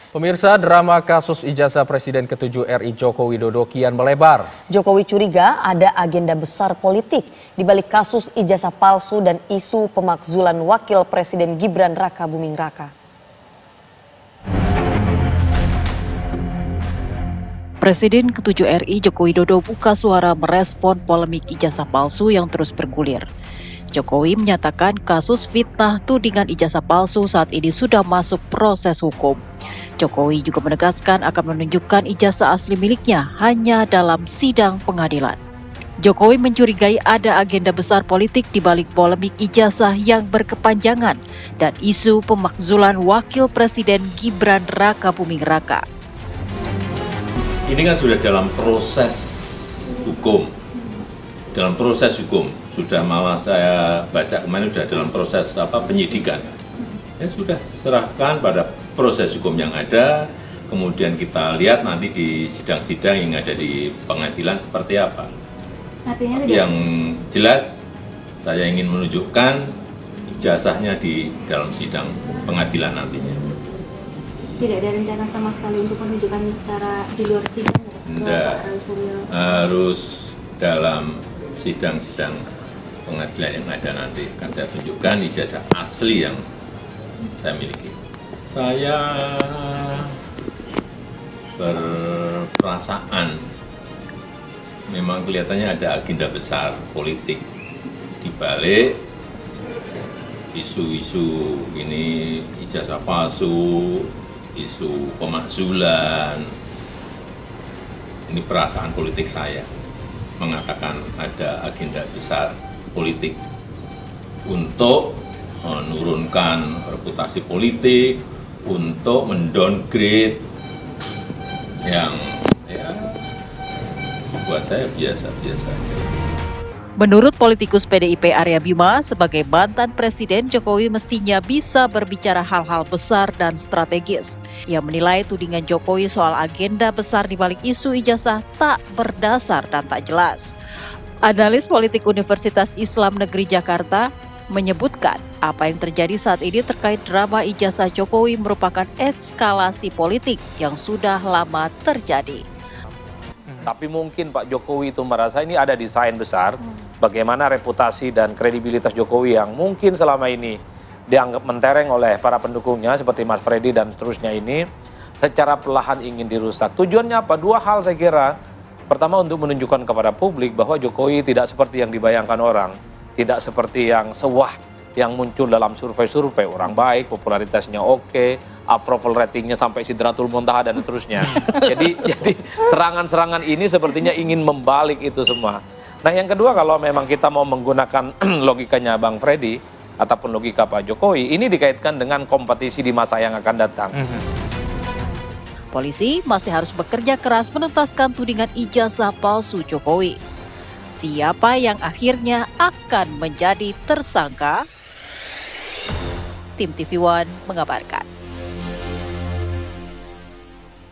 Pemirsa, drama kasus ijazah Presiden ke-7 RI Joko Widodo kian melebar. Jokowi curiga ada agenda besar politik di balik kasus ijazah palsu dan isu pemakzulan Wakil Presiden Gibran Rakabuming Raka. Presiden ke-7 RI Joko Widodo buka suara merespon polemik ijazah palsu yang terus bergulir. Jokowi menyatakan kasus fitnah tudingan ijazah palsu saat ini sudah masuk proses hukum. Jokowi juga menegaskan akan menunjukkan ijazah asli miliknya hanya dalam sidang pengadilan. Jokowi mencurigai ada agenda besar politik di balik polemik ijazah yang berkepanjangan dan isu pemakzulan Wakil Presiden Gibran Rakabuming Raka. Ini kan sudah dalam proses hukum. Dalam proses hukum, sudah malah saya baca kemarin sudah dalam proses penyidikan. Ya sudah serahkan pada proses hukum yang ada, kemudian kita lihat nanti di sidang-sidang yang ada di pengadilan seperti apa. Artinya yang jelas saya ingin menunjukkan ijazahnya di dalam sidang pengadilan nantinya. Tidak ada rencana sama sekali untuk menunjukkan secara di luar sidang? Tidak, harus dalam sidang-sidang pengadilan yang ada nanti akan saya tunjukkan ijazah asli yang saya miliki. Saya berperasaan memang kelihatannya ada agenda besar politik di balik isu-isu ini, ijazah palsu, isu pemakzulan. Ini perasaan politik saya mengatakan ada agenda besar politik untuk menurunkan reputasi politik, untuk mendowngrade yang buat saya biasa-biasa aja. Menurut politikus PDIP Arya Bima, sebagai mantan Presiden, Jokowi mestinya bisa berbicara hal-hal besar dan strategis. Ia menilai tudingan Jokowi soal agenda besar di balik isu ijazah tak berdasar dan tak jelas. Analis politik Universitas Islam Negeri Jakarta menyebutkan apa yang terjadi saat ini terkait drama ijazah Jokowi merupakan eskalasi politik yang sudah lama terjadi. Tapi mungkin Pak Jokowi itu merasa ini ada desain besar, bagaimana reputasi dan kredibilitas Jokowi yang mungkin selama ini dianggap mentereng oleh para pendukungnya seperti Mas Freddy dan seterusnya ini, secara perlahan ingin dirusak. Tujuannya apa? Dua hal saya kira. Pertama, untuk menunjukkan kepada publik bahwa Jokowi tidak seperti yang dibayangkan orang, tidak seperti yang sewah yang muncul dalam survei-survei. Orang baik, popularitasnya oke, approval ratingnya sampai Sidratul Muntaha dan seterusnya. Jadi serangan-serangan ini sepertinya ingin membalik itu semua. Nah, yang kedua, kalau memang kita mau menggunakan logikanya Bang Freddy ataupun logika Pak Jokowi, ini dikaitkan dengan kompetisi di masa yang akan datang. Polisi masih harus bekerja keras menuntaskan tudingan ijazah palsu Jokowi. Siapa yang akhirnya akan menjadi tersangka? Tim TV One mengabarkan.